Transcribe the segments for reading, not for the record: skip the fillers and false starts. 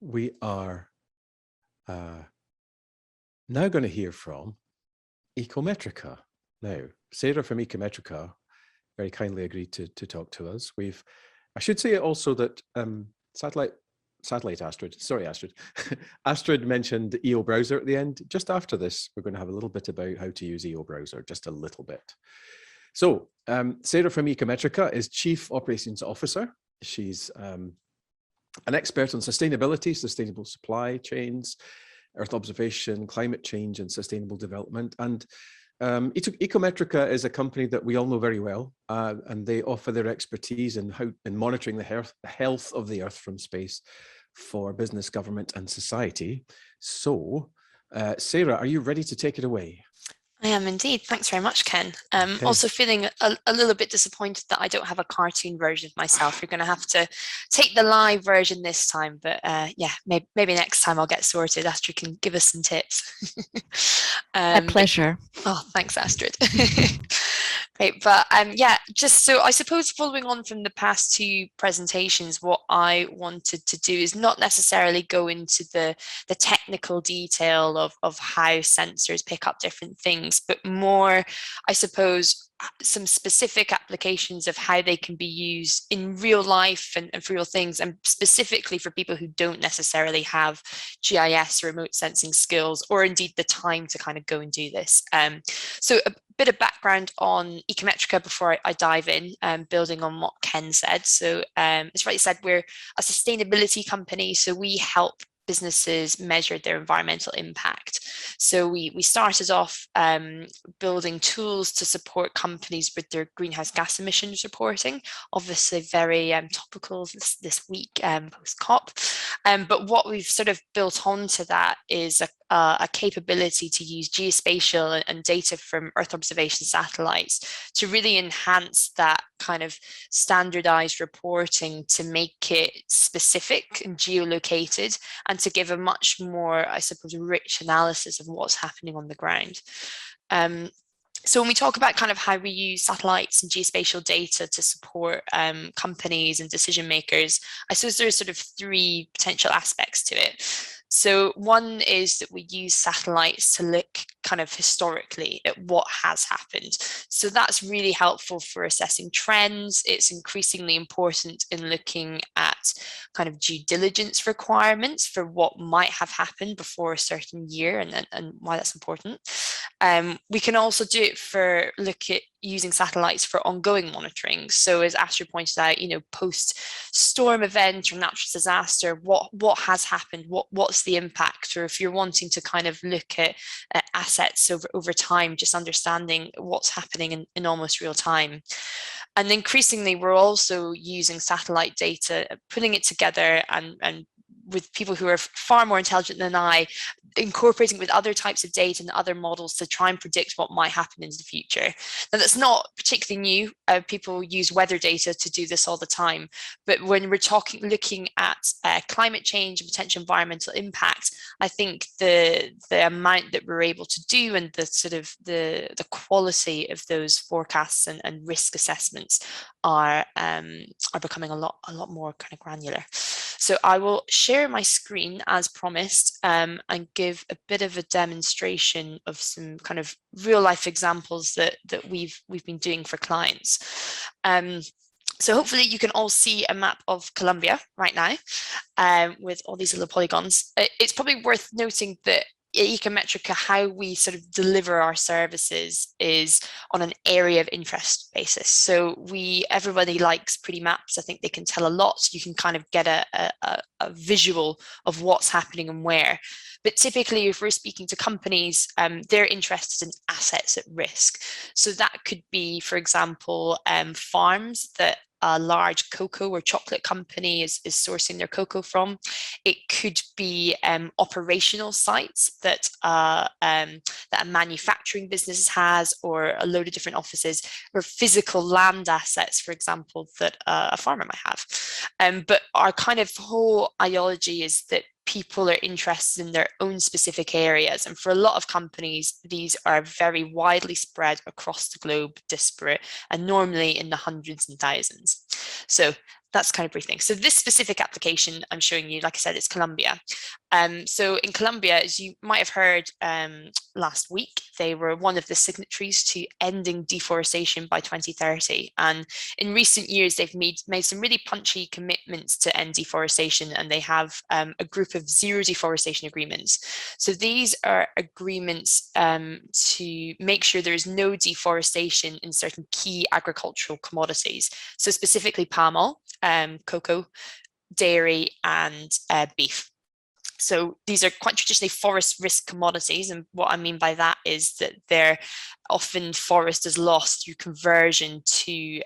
we are now going to hear from Ecometrica. Now, Sarah from Ecometrica very kindly agreed to talk to us. I should say also that Satellite Astrid, sorry Astrid, Astrid mentioned the EO browser at the end. Just after this, we're going to have a little bit about how to use EO browser, just a little bit. So Sarah from Ecometrica is Chief Operations Officer. She's an expert on sustainability, sustainable supply chains, Earth observation, climate change, and sustainable development. And Ecometrica is a company that we all know very well, and they offer their expertise in monitoring the health of the Earth from space for business, government, and society. So, Sarah, are you ready to take it away? I am indeed. Thanks very much, Ken. Okay. Also feeling a little bit disappointed that I don't have a cartoon version of myself. You're going to have to take the live version this time, but yeah, maybe next time I'll get sorted. Astrid can give us some tips. My pleasure. Oh, thanks, Astrid. Great, but yeah, just so I suppose following on from the past two presentations, what I wanted to do is not necessarily go into the technical detail of how sensors pick up different things, but more, I suppose, some specific applications of how they can be used in real life and for real things, and specifically for people who don't necessarily have GIS or remote sensing skills, or indeed the time to kind of go and do this. So a bit of background on Ecometrica before I dive in, building on what Ken said. So as rightly said, we're a sustainability company, so we help businesses measure their environmental impact. So we started off building tools to support companies with their greenhouse gas emissions reporting, obviously very topical this week post-COP. But what we've sort of built onto that is a capability to use geospatial and data from Earth observation satellites to really enhance that kind of standardized reporting, to make it specific and geolocated, and to give a much more, I suppose, rich analysis of what's happening on the ground. So when we talk about kind of how we use satellites and geospatial data to support companies and decision makers, I suppose there's sort of three potential aspects to it. So one is that we use satellites to look kind of historically at what has happened. So that's really helpful for assessing trends. It's increasingly important in looking at kind of due diligence requirements for what might have happened before a certain year, and why that's important. We can also do it for using satellites for ongoing monitoring. So as Astrid pointed out, post-storm event or natural disaster, what has happened, what's the impact, or if you're wanting to kind of look at assets over time, just understanding what's happening in almost real time. And increasingly, we're also using satellite data, putting it together and with people who are far more intelligent than I, incorporating with other types of data and other models to try and predict what might happen in the future. Now, that's not particularly new. People use weather data to do this all the time. But when we're looking at climate change and potential environmental impact, I think the amount that we're able to do and the sort of the quality of those forecasts and risk assessments are becoming a lot more kind of granular. So I will share my screen as promised and give a bit of a demonstration of some kind of real life examples that we've been doing for clients. So hopefully you can all see a map of Colombia right now with all these little polygons. It's probably worth noting that Ecometrica, how we sort of deliver our services is on an area of interest basis. So everybody likes pretty maps. I think they can tell a lot. You can kind of get a visual of what's happening and where. But typically, if we're speaking to companies, they're interested in assets at risk. So that could be, for example, farms that a large cocoa or chocolate company is sourcing their cocoa from. It could be operational sites that a manufacturing business has, or a load of different offices, or physical land assets, for example, that a farmer might have. But our kind of whole ideology is that people are interested in their own specific areas. And for a lot of companies, these are very widely spread across the globe, disparate, and normally in the hundreds and thousands. So that's kind of briefing. So this specific application I'm showing you, like I said, it's Colombia. So in Colombia, as you might have heard last week, they were one of the signatories to ending deforestation by 2030. And in recent years, they've made some really punchy commitments to end deforestation, and they have a group of zero deforestation agreements. So these are agreements to make sure there is no deforestation in certain key agricultural commodities. So specifically palm oil, cocoa, dairy, and beef. So these are quite traditionally forest risk commodities, and what I mean by that is that they're often forest is lost through conversion to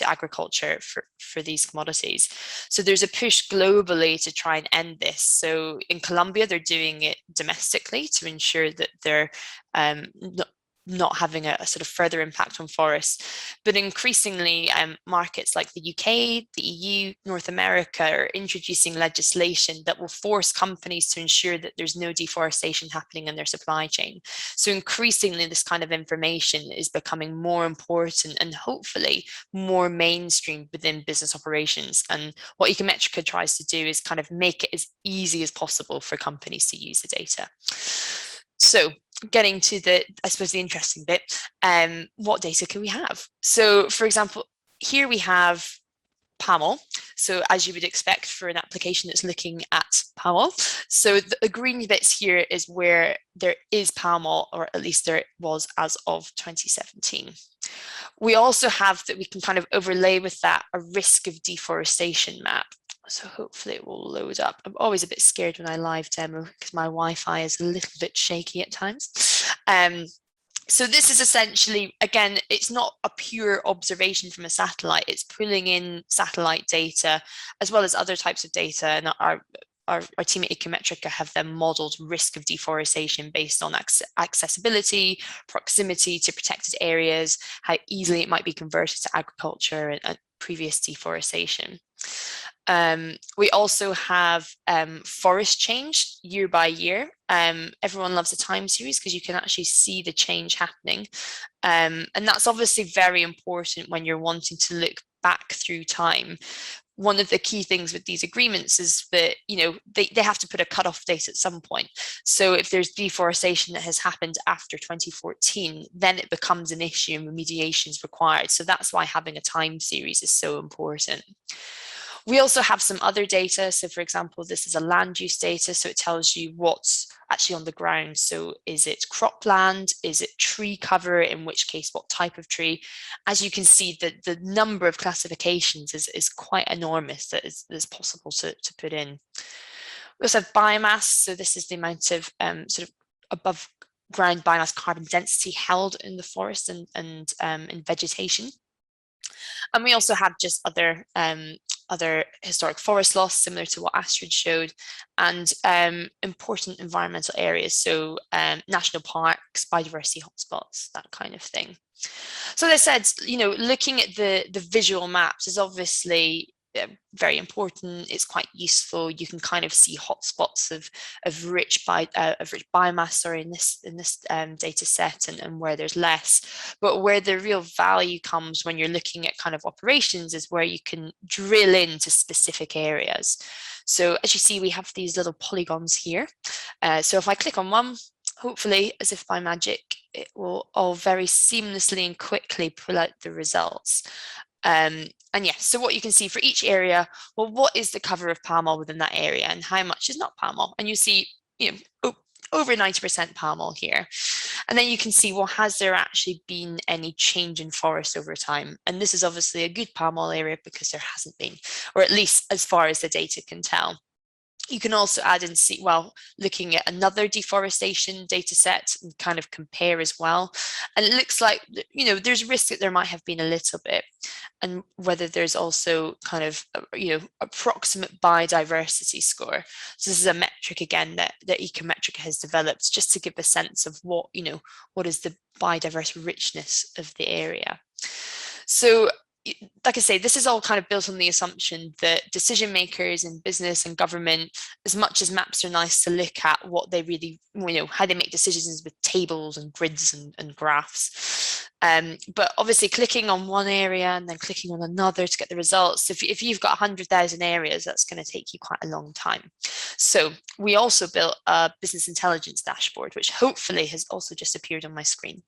agriculture for these commodities. So there's a push globally to try and end this. So in Colombia, they're doing it domestically to ensure that they're not having a sort of further impact on forests. But increasingly, markets like the UK, the EU, North America are introducing legislation that will force companies to ensure that there's no deforestation happening in their supply chain. So increasingly, this kind of information is becoming more important and hopefully more mainstream within business operations. And what Ecometrica tries to do is kind of make it as easy as possible for companies to use the data. So getting to the, I suppose, the interesting bit, what data can we have? So for example, here we have palm oil. So as you would expect for an application that's looking at palm oil. So the green bits here is where there is palm oil, or at least there was as of 2017. We also have that we can kind of overlay with that a risk of deforestation map. So hopefully it will load up. I'm always a bit scared when I live demo because my Wi-Fi is a little bit shaky at times. So this is essentially, again, it's not a pure observation from a satellite. It's pulling in satellite data as well as other types of data. And our team at Ecometrica have then modeled risk of deforestation based on accessibility, proximity to protected areas, how easily it might be converted to agriculture and previous deforestation. We also have forest change year by year. Everyone loves a time series because you can actually see the change happening. And that's obviously very important when you're wanting to look back through time. One of the key things with these agreements is that, you know, they have to put a cutoff date at some point. So if there's deforestation that has happened after 2014, then it becomes an issue and remediation is required. So that's why having a time series is so important. We also have some other data. So for example, this is a land use data. So it tells you what's actually on the ground. So is it cropland? Is it tree cover? In which case, what type of tree? As you can see, the number of classifications is quite enormous that is possible to put in. We also have biomass. So this is the amount of sort of above ground biomass carbon density held in the forest and in vegetation. And we also have just other historic forest loss, similar to what Astrid showed, and important environmental areas, so national parks, biodiversity hotspots, that kind of thing. So as I said, you know, looking at the visual maps is obviously very important. It's quite useful. You can kind of see hotspots of rich biomass, sorry, in this data set, and where there's less. But where the real value comes when you're looking at kind of operations is where you can drill into specific areas. So as you see, we have these little polygons here. So if I click on one, hopefully, as if by magic, it will all very seamlessly and quickly pull out the results. And yes, so what you can see for each area, well, what is the cover of palm oil within that area and how much is not palm oil? And you see, you know, over 90% palm oil here. And then you can see, well, has there actually been any change in forest over time? And this is obviously a good palm oil area because there hasn't been, or at least as far as the data can tell. You can also add and see, well, looking at another deforestation data set and kind of compare as well. And it looks like, you know, there's risk that there might have been a little bit, and whether there's also kind of, you know, approximate biodiversity score. So this is a metric again that Ecometrica has developed just to give a sense of what, you know, what is the biodiverse richness of the area. So like I say, this is all kind of built on the assumption that decision makers in business and government, as much as maps are nice to look at, what they really, you know, how they make decisions with tables and grids and graphs. But obviously clicking on one area and then clicking on another to get the results, if you've got 100,000 areas, that's going to take you quite a long time. So we also built a business intelligence dashboard, which hopefully has also just appeared on my screen.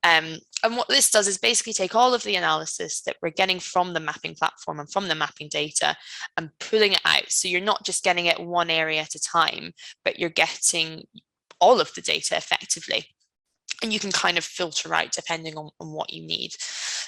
And what this does is basically take all of the analysis that we're getting from the mapping platform and from the mapping data and pulling it out. So you're not just getting it one area at a time, but you're getting all of the data effectively. And you can kind of filter out depending on what you need.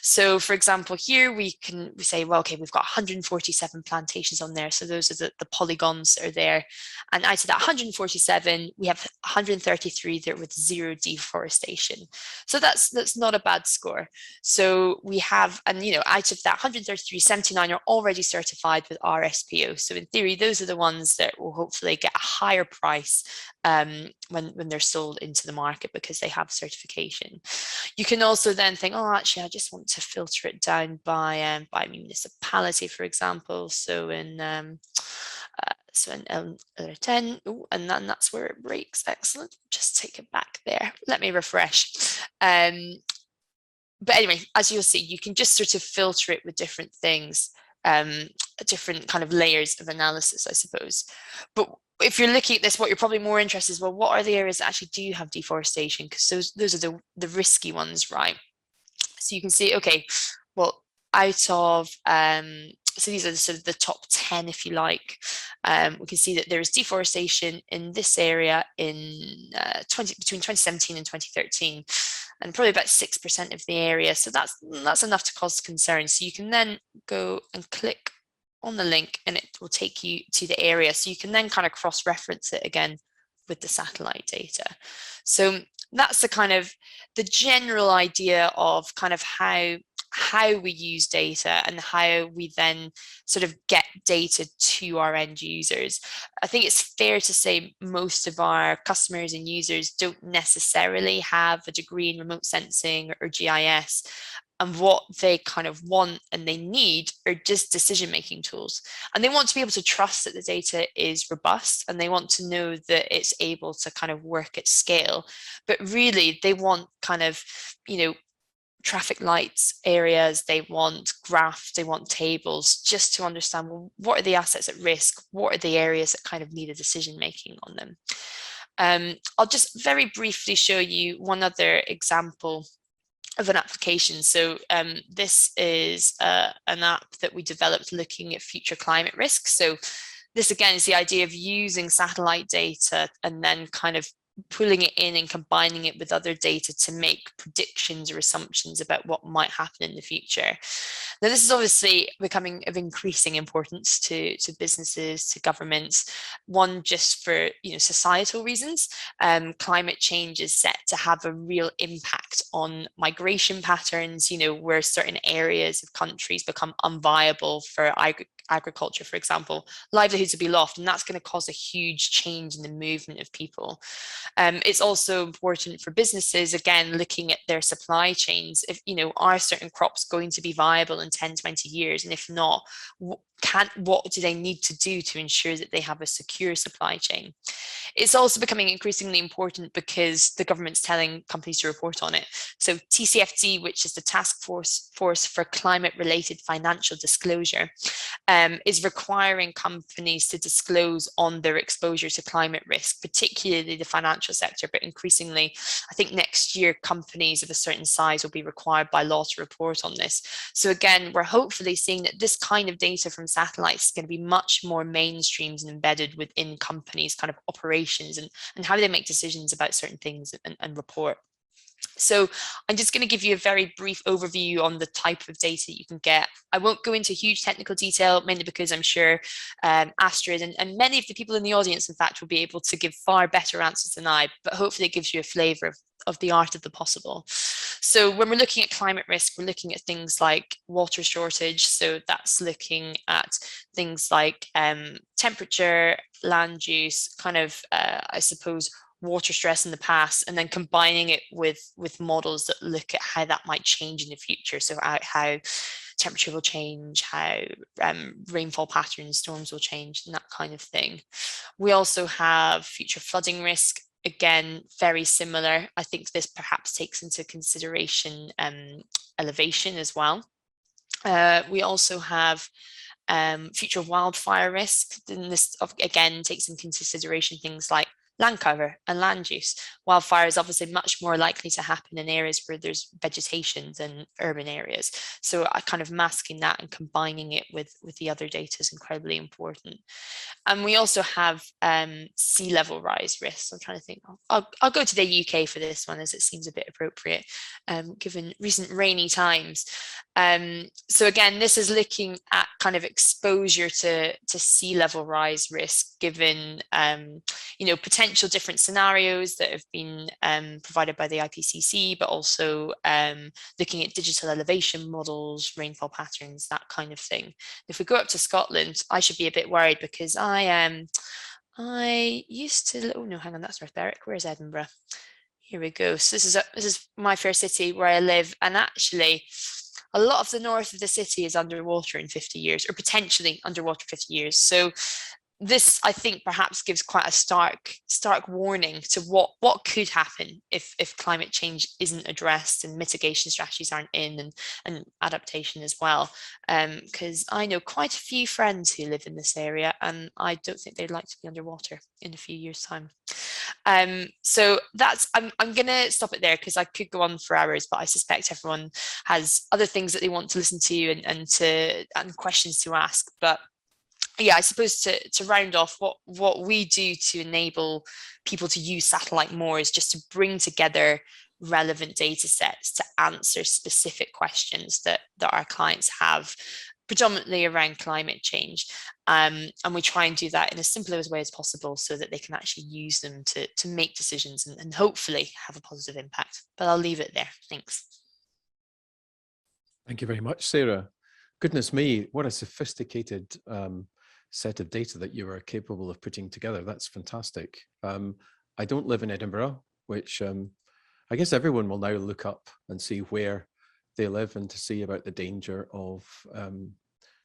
So for example, here we say, well, okay, we've got 147 plantations on there. So those are the polygons that are there. And out of that 147, we have 133 there with 0 deforestation. So that's not a bad score. So we have, and out of that 133, 79 are already certified with RSPO. So in theory, those are the ones that will hopefully get a higher price when they're sold into the market because they have certification. You can also then think, oh, actually, I just want to filter it down by municipality, for example. So in L10, and then that's where it breaks. Excellent. Just take it back there. Let me refresh. But anyway, as you'll see, you can just sort of filter it with different things, different kind of layers of analysis, I suppose. But if you're looking at this, what you're probably more interested in is, well, what are the areas that actually do have deforestation? Because those are the risky ones, right? So you can see, okay, well, out of, so these are sort of the top 10, if you like. We can see that there is deforestation in this area in between 2017 and 2013, and probably about 6% of the area. So that's enough to cause concern. So you can then go and click on the link and it will take you to the area. So you can then kind of cross-reference it again with the satellite data. So that's the kind of the general idea of kind of how we use data and how we then sort of get data to our end users. I think it's fair to say most of our customers and users don't necessarily have a degree in remote sensing or GIS. And what they kind of want and they need are just decision-making tools. And they want to be able to trust that the data is robust, and they want to know that it's able to kind of work at scale. But really, they want kind of, traffic lights areas, they want graphs, they want tables, just to understand, well, what are the assets at risk? What are the areas that kind of need a decision-making on them? I'll just very briefly show you one other example of an application. So this is an app that we developed looking at future climate risks. So this again is the idea of using satellite data and then kind of pulling it in and combining it with other data to make predictions or assumptions about what might happen in the future. Now, this is obviously becoming of increasing importance to businesses, to governments, one just for societal reasons. Climate change is set to have a real impact on migration patterns, where certain areas of countries become unviable for agriculture, for example, livelihoods will be lost, and that's going to cause a huge change in the movement of people. It's also important for businesses, again, looking at their supply chains. If, are certain crops going to be viable in 10, 20 years? And if not, what do they need to do to ensure that they have a secure supply chain? It's also becoming increasingly important because the government's telling companies to report on it. So TCFD, which is the Task Force for Climate-Related Financial Disclosure, is requiring companies to disclose on their exposure to climate risk, particularly the financial sector, but increasingly, I think next year, companies of a certain size will be required by law to report on this. So again, we're hopefully seeing that this kind of data from satellites is going to be much more mainstreamed and embedded within companies' kind of operations and how they make decisions about certain things and report. So I'm just going to give you a very brief overview on the type of data you can get. I won't go into huge technical detail, mainly because I'm sure Astrid and many of the people in the audience, in fact, will be able to give far better answers than I, but hopefully it gives you a flavour of the art of the possible. So when we're looking at climate risk, we're looking at things like water shortage. So that's looking at things like temperature, land use, kind of, I suppose, water stress in the past, and then combining it with models that look at how that might change in the future. So how temperature will change, how rainfall patterns, storms will change, and that kind of thing. We also have future flooding risk. again, very similar. I think this perhaps takes into consideration elevation as well. We also have future wildfire risk, and this again takes into consideration things like land cover and land use. Wildfire is obviously much more likely to happen in areas where there's vegetation than urban areas. So kind of masking that and combining it with the other data is incredibly important. And we also have sea level rise risks. I'm trying to think, I'll go to the UK for this one as it seems a bit appropriate, given recent rainy times. So again, this is looking at kind of exposure to sea level rise risk, given potential different scenarios that have been provided by the IPCC, but also looking at digital elevation models, rainfall patterns, that kind of thing. If we go up to Scotland, I should be a bit worried because I used to, oh no, hang on, that's North Berwick. Where's Edinburgh? Here we go. So this is my fair city where I live, and actually a lot of the north of the city is underwater in 50 years, or potentially underwater 50 years. So this, I think, perhaps gives quite a stark warning to what could happen if climate change isn't addressed and mitigation strategies aren't in, and adaptation as well. Because I know quite a few friends who live in this area, and I don't think they'd like to be underwater in a few years' time. So that's, I'm gonna stop it there because I could go on for hours, but I suspect everyone has other things that they want to listen to and questions to ask. But yeah, I suppose to round off, what we do to enable people to use satellite more is just to bring together relevant data sets to answer specific questions that our clients have, predominantly around climate change. And we try and do that in as simple a way as possible so that they can actually use them to make decisions and hopefully have a positive impact. But I'll leave it there. Thanks. Thank you very much, Sarah. Goodness me, what a sophisticated set of data that you are capable of putting together. That's fantastic. I don't live in Edinburgh, which I guess everyone will now look up and see where they live and to see about the danger of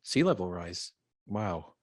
sea level rise. Wow.